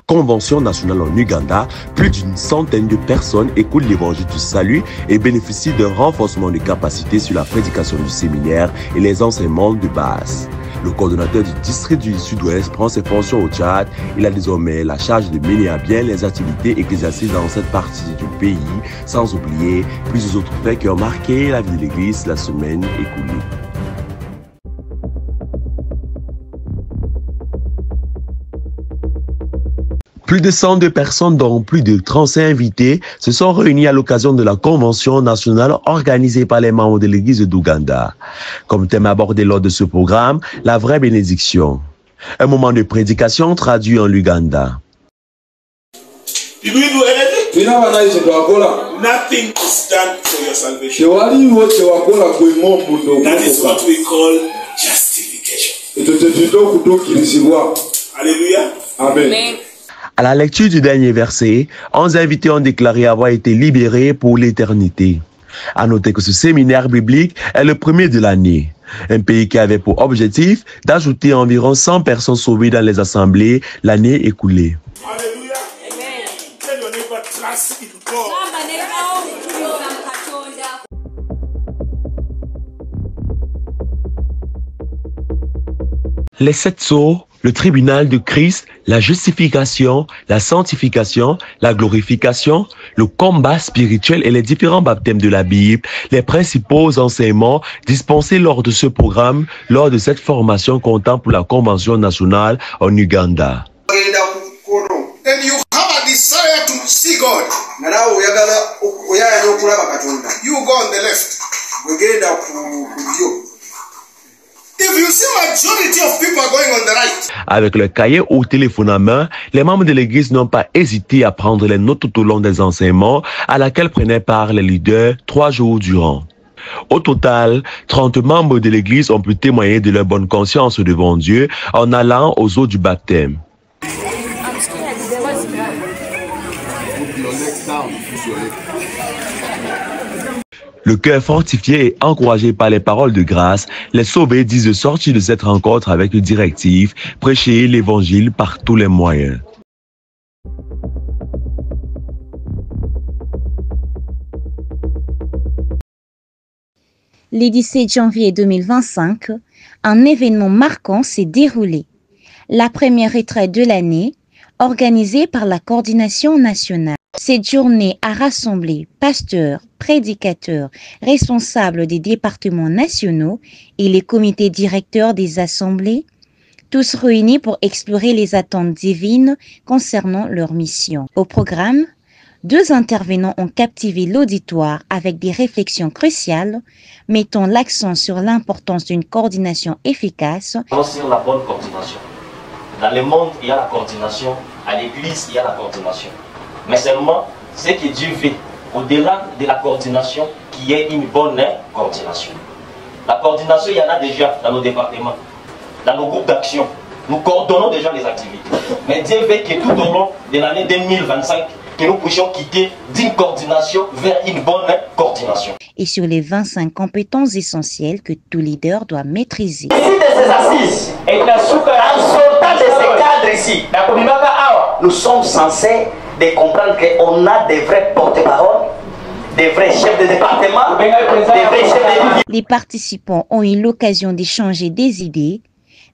convention nationale en Ouganda, plus d'une centaine de personnes écoutent l'évangile du salut et bénéficient d'un renforcement de capacité sur la prédication du séminaire et les enseignements de base. Le coordonnateur du district du Sud-Ouest prend ses fonctions au Tchad. Il a désormais la charge de mener à bien les activités ecclésiastiques dans cette partie du pays, sans oublier plusieurs autres faits qui ont marqué la vie de l'Église la semaine écoulée. Plus de 102 personnes, dont plus de 35 invités, se sont réunies à l'occasion de la convention nationale organisée par les membres de l'Église d'Ouganda. Comme thème abordé lors de ce programme, la vraie bénédiction. Un moment de prédication traduit en Luganda. Nothing is done for your salvation. That is what we call justification. Alléluia. Amen. À la lecture du dernier verset, 11 invités ont déclaré avoir été libérés pour l'éternité. À noter que ce séminaire biblique est le premier de l'année. Un pays qui avait pour objectif d'ajouter environ 100 personnes sauvées dans les assemblées l'année écoulée. Alléluia. Amen. Tell your neighbor, trust in God. Les 7 sceaux, le tribunal de Christ, la justification, la sanctification, la glorification, le combat spirituel et les différents baptêmes de la Bible, les principaux enseignements dispensés lors de ce programme, lors de cette formation comptant pour la Convention nationale en Ouganda. And you have a desire to see God. You go on the left. If you see majority of people are going on the right. Avec le cahier ou téléphone à main, les membres de l'Église n'ont pas hésité à prendre les notes tout au long des enseignements à laquelle prenaient part les leaders 3 jours durant. Au total, 30 membres de l'Église ont pu témoigner de leur bonne conscience devant Dieu en allant aux eaux du baptême. Le cœur fortifié et encouragé par les paroles de grâce, les sauvés disent de sortir de cette rencontre avec une directive, prêcher l'évangile par tous les moyens. Le 17 janvier 2025, un événement marquant s'est déroulé. La première retraite de l'année, organisée par la coordination nationale. Cette journée a rassemblé pasteurs, prédicateurs, responsables des départements nationaux et les comités directeurs des assemblées, tous réunis pour explorer les attentes divines concernant leur mission. Au programme, 2 intervenants ont captivé l'auditoire avec des réflexions cruciales, mettant l'accent sur l'importance d'une coordination efficace. Sur la bonne coordination. Dans le monde, il y a la coordination. À l'église, il y a la coordination. Mais seulement, ce que Dieu veut, au-delà de la coordination, qui est une bonne coordination. La coordination, il y en a déjà dans nos départements, dans nos groupes d'action. Nous coordonnons déjà les activités. Mais Dieu veut que tout au long de l'année 2025, que nous puissions quitter d'une coordination vers une bonne coordination. Et sur les 25 compétences essentielles que tout leader doit maîtriser. Ici de ces assises, et en sortant de ces cadres ici, nous sommes censés de comprendre qu'on a des vrais porte-parole, des vrais chefs de département, des vrais chefs de... Les participants ont eu l'occasion d'échanger des idées,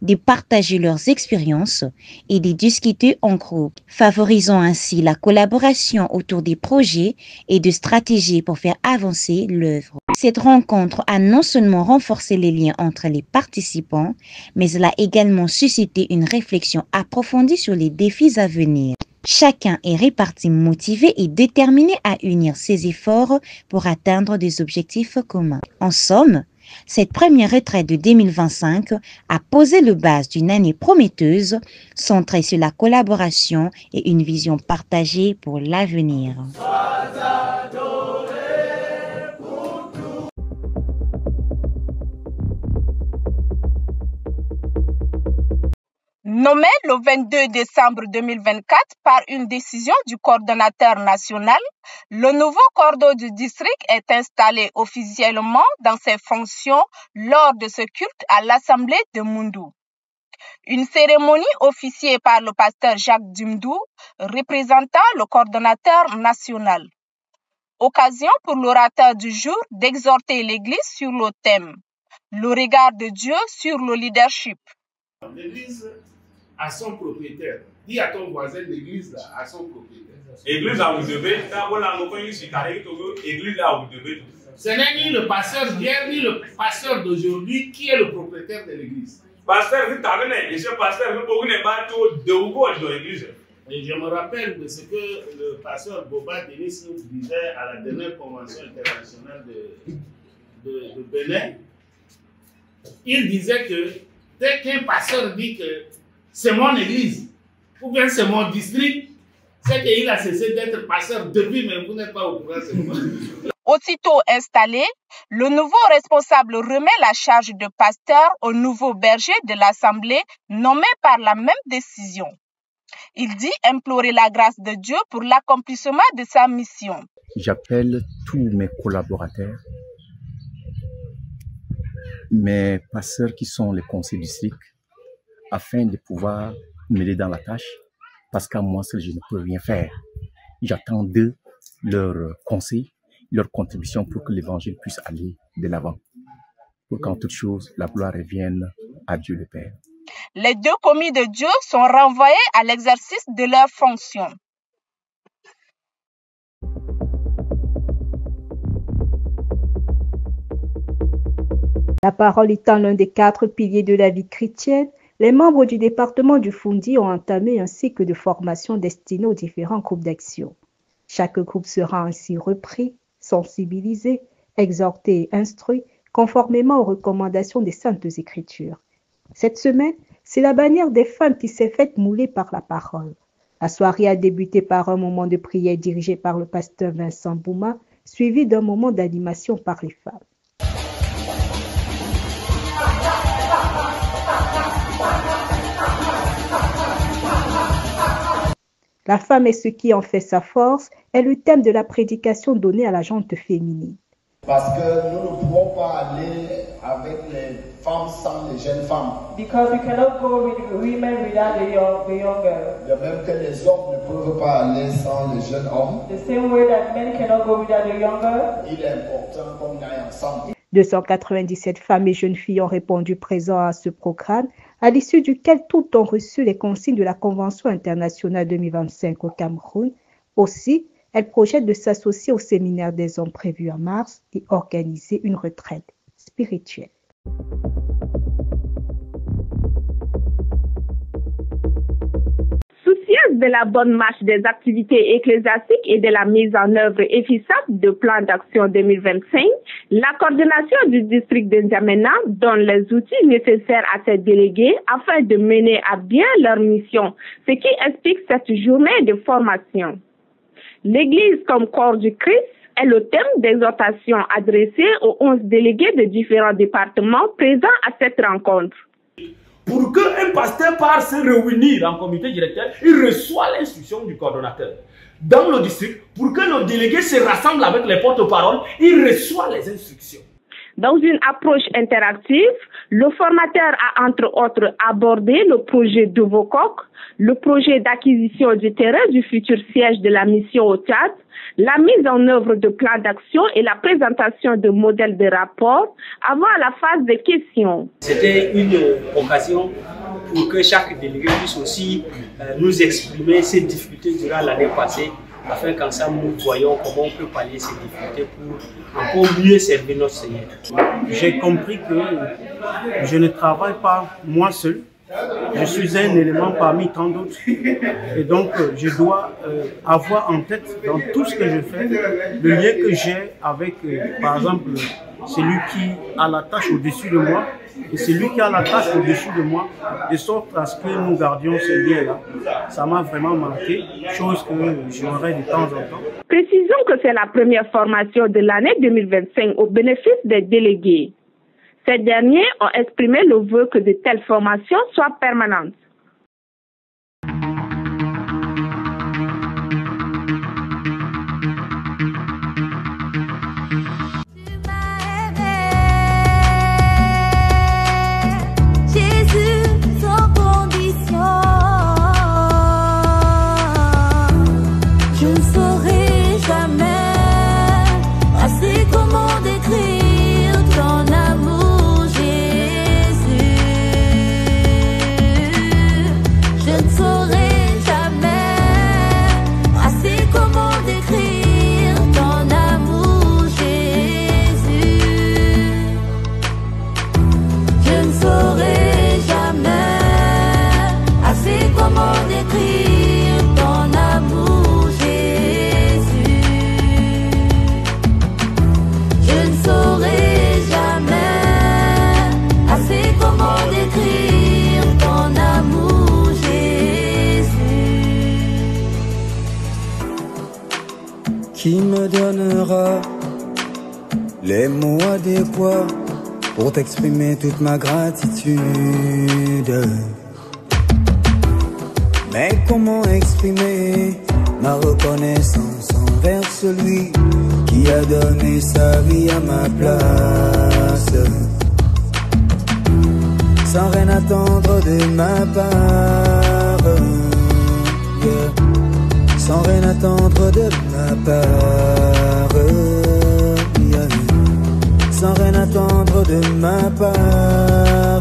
de partager leurs expériences et de discuter en groupe, favorisant ainsi la collaboration autour des projets et de stratégies pour faire avancer l'œuvre. Cette rencontre a non seulement renforcé les liens entre les participants, mais elle a également suscité une réflexion approfondie sur les défis à venir. Chacun est réparti motivé et déterminé à unir ses efforts pour atteindre des objectifs communs. En somme, cette première retraite de 2025 a posé le base d'une année prometteuse, centrée sur la collaboration et une vision partagée pour l'avenir. Nommé le 22 décembre 2024 par une décision du coordonnateur national, le nouveau cordeau du district est installé officiellement dans ses fonctions lors de ce culte à l'Assemblée de Moundou. Une cérémonie officiée par le pasteur Jacques Dumdou, représentant le coordonnateur national. Occasion pour l'orateur du jour d'exhorter l'Église sur le thème « Le regard de Dieu sur le leadership ». L'Église a son propriétaire. Dis à ton voisin, l'Église a son propriétaire. Église à vous devez, église à vous devez. Ce n'est ni le pasteur d'hier, ni le pasteur d'aujourd'hui qui est le propriétaire de l'Église. Pasteur, vous t'amenez, et ce pasteur, vous n'êtes pas tout de vous de l'église. Et je me rappelle de ce que le pasteur Boba Denis nous disait à la dernière convention internationale de Bénin. Il disait que dès qu'un pasteur dit que c'est mon église, ou bien c'est mon district, c'est qu'il a cessé d'être pasteur depuis, mais vous n'êtes pas au courant seulement. Aussitôt installé, le nouveau responsable remet la charge de pasteur au nouveau berger de l'Assemblée nommé par la même décision. Il dit implorer la grâce de Dieu pour l'accomplissement de sa mission. J'appelle tous mes collaborateurs, mes pasteurs qui sont les conseils district, afin de pouvoir m'aider dans la tâche, parce qu'à moi seul, je ne peux rien faire. J'attends d'eux leurs conseils, leurs contributions pour que l'évangile puisse aller de l'avant. Pour qu'en toute chose, la gloire revienne à Dieu le Père. Les deux commis de Dieu sont renvoyés à l'exercice de leurs fonctions. La parole étant l'un des 4 piliers de la vie chrétienne, les membres du département du Fundi ont entamé un cycle de formation destiné aux différents groupes d'action. Chaque groupe sera ainsi repris, sensibilisé, exhorté et instruit conformément aux recommandations des Saintes Écritures. Cette semaine, c'est la bannière des femmes qui s'est faite mouler par la parole. La soirée a débuté par un moment de prière dirigé par le pasteur Vincent Bouma, suivi d'un moment d'animation par les femmes. La femme est ce qui en fait sa force est le thème de la prédication donnée à la gente féminine. Parce que nous ne pouvons pas aller avec les femmes sans les jeunes femmes. Because we cannot go with women without the young girls. De même que les hommes ne peuvent pas aller sans les jeunes hommes. The same way that men cannot go without the young girls. Il est important qu'on aille ensemble. 297 femmes et jeunes filles ont répondu présents à ce programme, à l'issue duquel toutes ont reçu les consignes de la Convention internationale 2025 au Cameroun. Aussi, elles projettent de s'associer au séminaire des hommes prévu en mars et organiser une retraite spirituelle. Soucieuse de la bonne marche des activités ecclésiastiques et de la mise en œuvre efficace de plan d'action 2025, la coordination du district de N'Djamena donne les outils nécessaires à ses délégués afin de mener à bien leur mission, ce qui explique cette journée de formation. L'Église comme corps du Christ est le thème d'exhortation adressé aux 11 délégués de différents départements présents à cette rencontre. Pour qu'un pasteur parte se réunir en comité directeur, il reçoit l'instruction du coordonnateur. Dans le district, pour que le délégué se rassemble avec les porte-paroles, il reçoit les instructions. Dans une approche interactive, le formateur a entre autres abordé le projet de Vocoq, le projet d'acquisition du terrain du futur siège de la mission au Tchad, la mise en œuvre de plans d'action et la présentation de modèles de rapport avant la phase de questions. C'était une occasion pour que chaque délégué puisse aussi nous exprimer ses difficultés durant l'année passée, afin qu'ensemble nous voyons comment on peut pallier ces difficultés pour encore mieux servir notre Seigneur. J'ai compris que je ne travaille pas moi seul. Je suis un élément parmi tant d'autres et donc je dois avoir en tête dans tout ce que je fais le lien que j'ai avec par exemple celui qui a la tâche au-dessus de moi et celui qui a la tâche au-dessus de moi, de sorte à ce que nous gardions ce lien-là. Ça m'a vraiment manqué, chose que j'aurais de temps en temps. Précisons que c'est la première formation de l'année 2025 au bénéfice des délégués. Ces derniers ont exprimé le vœu que de telles formations soient permanentes. Jésus, qui me donnera les mots adéquats pour t'exprimer toute ma gratitude. Mais comment exprimer ma reconnaissance envers celui qui a donné sa vie à ma place, sans rien attendre de ma part, yeah. Sans rien attendre de ma part, yeah. Sans rien attendre de ma part.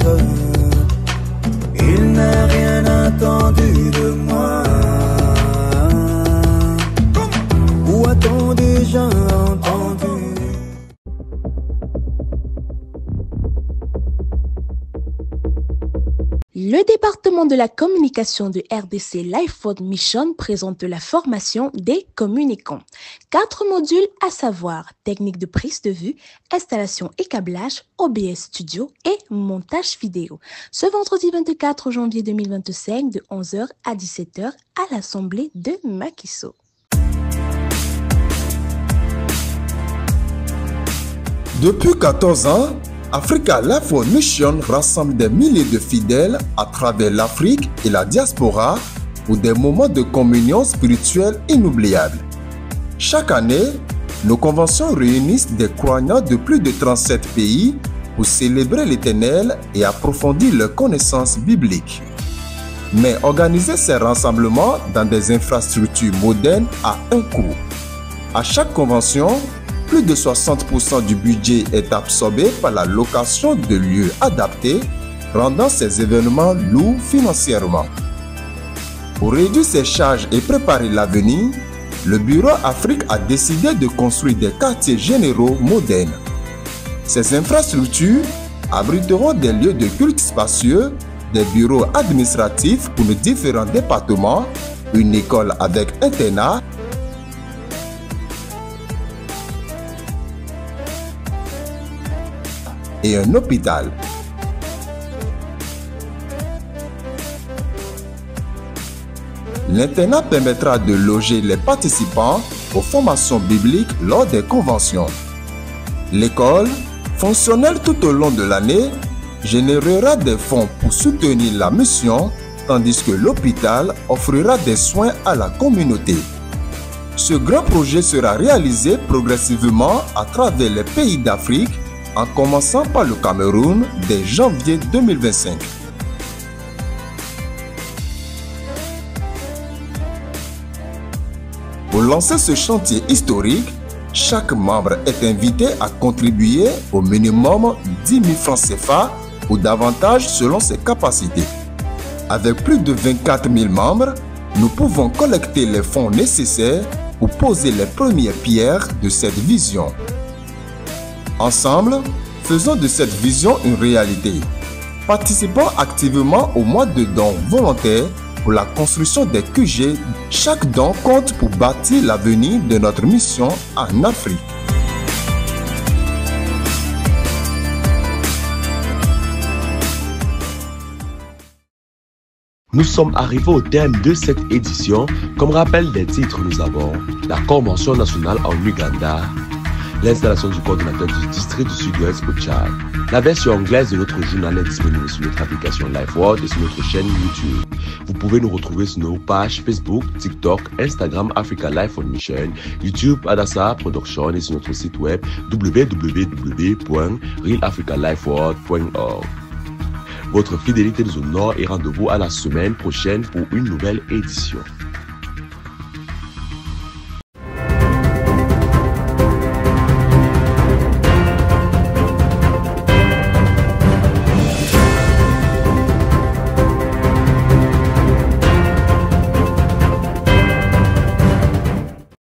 Il n'a rien attendu de moi. Où a-t-on déjà entendu? Le département de la communication de RDC Life World Mission présente la formation des communicants. 4 modules à savoir technique de prise de vue, installation et câblage, OBS Studio et montage vidéo. Ce vendredi 24 janvier 2025 de 11h à 17h à l'Assemblée de Makiso. Depuis 14 ans, Africa Life World Mission rassemble des milliers de fidèles à travers l'Afrique et la diaspora pour des moments de communion spirituelle inoubliables. Chaque année, nos conventions réunissent des croyants de plus de 37 pays pour célébrer l'Éternel et approfondir leurs connaissances bibliques. Mais organiser ces rassemblements dans des infrastructures modernes a un coût. À chaque convention, plus de 60% du budget est absorbé par la location de lieux adaptés, rendant ces événements lourds financièrement. Pour réduire ces charges et préparer l'avenir, le Bureau Afrique a décidé de construire des quartiers généraux modernes. Ces infrastructures abriteront des lieux de culte spacieux, des bureaux administratifs pour les différents départements, une école avec internat, et un hôpital. L'internat permettra de loger les participants aux formations bibliques lors des conventions. L'école, fonctionnelle tout au long de l'année, générera des fonds pour soutenir la mission, tandis que l'hôpital offrira des soins à la communauté. Ce grand projet sera réalisé progressivement à travers les pays d'Afrique, en commençant par le Cameroun dès janvier 2025. Pour lancer ce chantier historique, chaque membre est invité à contribuer au minimum 10 000 francs CFA ou davantage selon ses capacités. Avec plus de 24 000 membres, nous pouvons collecter les fonds nécessaires pour poser les premières pierres de cette vision. Ensemble, faisons de cette vision une réalité. Participons activement au mois de dons volontaires pour la construction des QG. Chaque don compte pour bâtir l'avenir de notre mission en Afrique. Nous sommes arrivés au terme de cette édition. Comme rappel des titres, nous avons la Convention nationale en Uganda, l'installation du coordonnateur du district du Sud-Ouest au Tchad. La version anglaise de notre journal est disponible sur notre application Life World et sur notre chaîne YouTube. Vous pouvez nous retrouver sur nos pages Facebook, TikTok, Instagram Africa Life World Mission, YouTube Adassa Production et sur notre site web www.realafricalifeworld.org. Votre fidélité nous honore et rendez-vous à la semaine prochaine pour une nouvelle édition.